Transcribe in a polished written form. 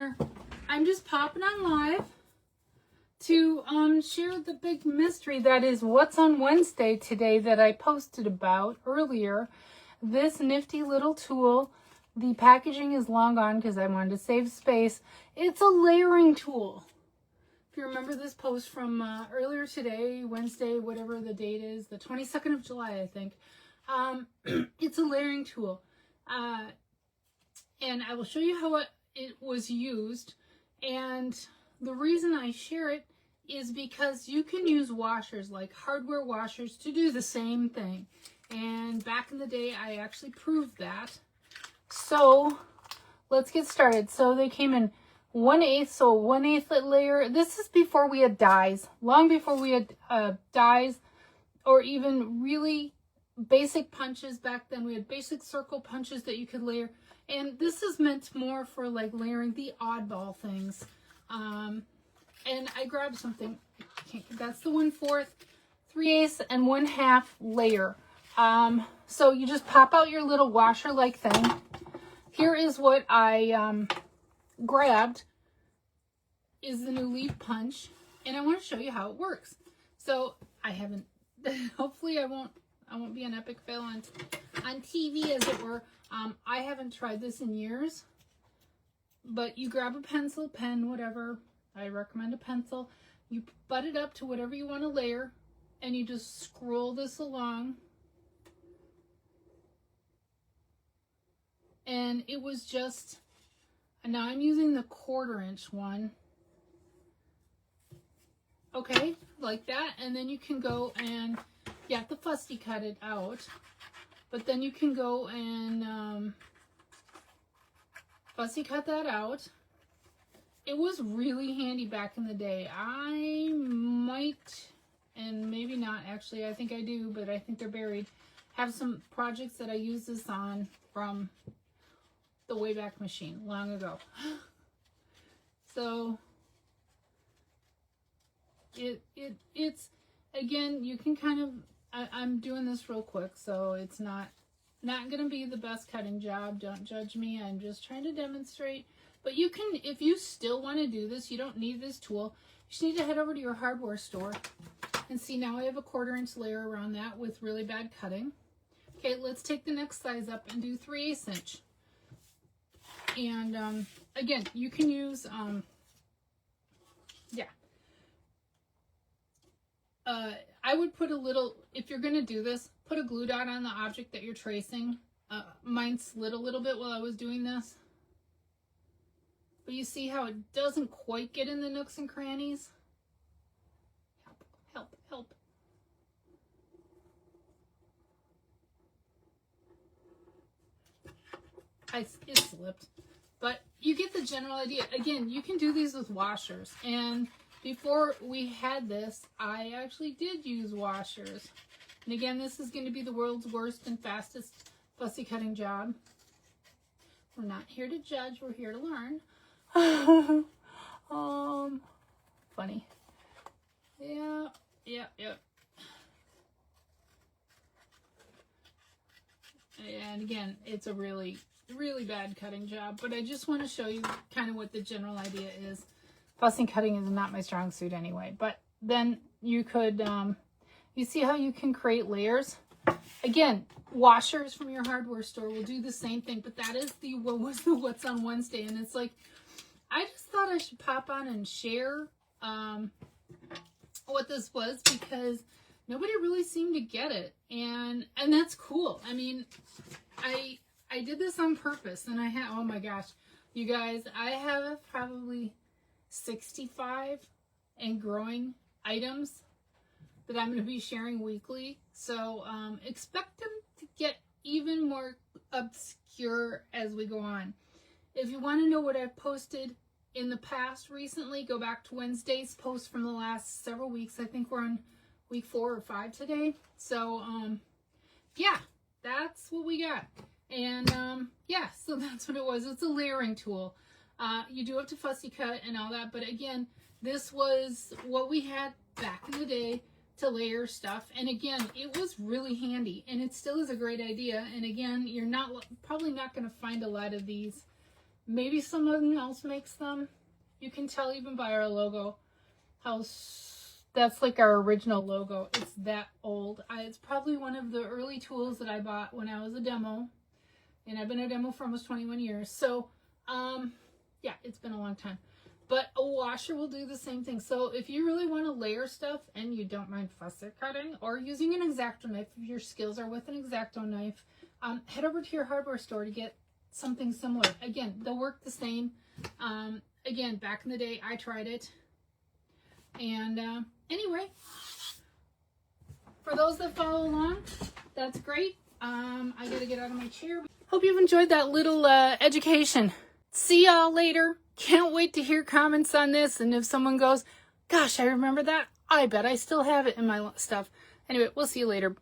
I'm just popping on live to share the big mystery that is what's on Wednesday today that I posted about earlier. This nifty little tool, the packaging is long gone because I wanted to save space. It's a layering tool. If you remember this post from earlier today, Wednesday, whatever the date is, the 22nd of July, I think. It's a layering tool. And I will show you how it was used. And the reason I share it is because you can use washers, like hardware washers, to do the same thing. And back in the day, I actually proved that. So let's get started. So they came in 1/8, so 1/8 layer. This is before we had dies, long before we had dies, or even really basic punches. Back then we had basic circle punches that you could layer, and this is meant more for like layering the oddball things. And I grabbed something. That's the 1/4, 3/8, and 1/2 layer. So you just pop out your little washer like thing. Here is what I grabbed, is the new leaf punch, and I want to show you how it works. So I haven't, hopefully I won't be an epic fail on TV, as it were. I haven't tried this in years, but you grab a pencil, pen, whatever. I recommend a pencil. You butt it up to whatever you want to layer, and you just scroll this along. And it was just, now I'm using the 1/4 inch one. Okay, like that. And then you can go and, you have to fussy cut it out, but then you can go and fussy cut that out. It was really handy back in the day. I might, and maybe not actually, I think I do, but I think they're buried, have some projects that I use this on from the Wayback Machine long ago. So it's again, you can kind of, I'm doing this real quick, so it's not gonna be the best cutting job. Don't judge me. I'm just trying to demonstrate. But you can, if you still want to do this, you don't need this tool. You just need to head over to your hardware store and see. Now I have a 1/4 inch layer around that with really bad cutting. Okay, let's take the next size up and do 3/8 inch. And again, you can use I would put a little, if you're going to do this, put a glue dot on the object that you're tracing. Mine slid a little bit while I was doing this. But you see how it doesn't quite get in the nooks and crannies? Help, help, help. It slipped. But you get the general idea. Again, you can do these with washers. And before we had this, I actually did use washers. And again, this is going to be the world's worst and fastest fussy cutting job. We're not here to judge, we're here to learn. Funny. Yeah. And again, it's a really, really bad cutting job, but I just want to show you kind of what the general idea is. Fussy cutting is not my strong suit anyway, but then you could, you see how you can create layers? Again, washers from your hardware store will do the same thing, but that is the what's on Wednesday. And it's like, I just thought I should pop on and share what this was, because nobody really seemed to get it, and that's cool. I mean, I did this on purpose, and I had, oh my gosh, you guys, I have probably 65 and growing items that I'm going to be sharing weekly. So expect them to get even more obscure as we go on. If you want to know what I've posted in the past recently, go back to Wednesday's post from the last several weeks. I think we're on week 4 or 5 today. So yeah, that's what we got. And yeah, so that's what it was. It's a layering tool. You do have to fussy cut and all that, but again, this was what we had back in the day to layer stuff. And again, it was really handy, and it still is a great idea. And again, you're probably not going to find a lot of these Maybe someone else makes them. You can tell even by our logo how that's like our original logo. It's that old. It's probably one of the early tools that I bought when I was a demo. And I've been a demo for almost 21 years. So, yeah, it's been a long time. But a washer will do the same thing. So if you really want to layer stuff and you don't mind fussy cutting or using an exacto knife, if your skills are with an exacto knife, head over to your hardware store to get something similar. Again, they'll work the same. Again, back in the day, I tried it. And anyway, for those that follow along, that's great. I gotta get out of my chair. Hope you've enjoyed that little education. See y'all later. Can't wait to hear comments on this. And if someone goes, gosh, I remember that, I bet I still have it in my stuff. Anyway, we'll see you later.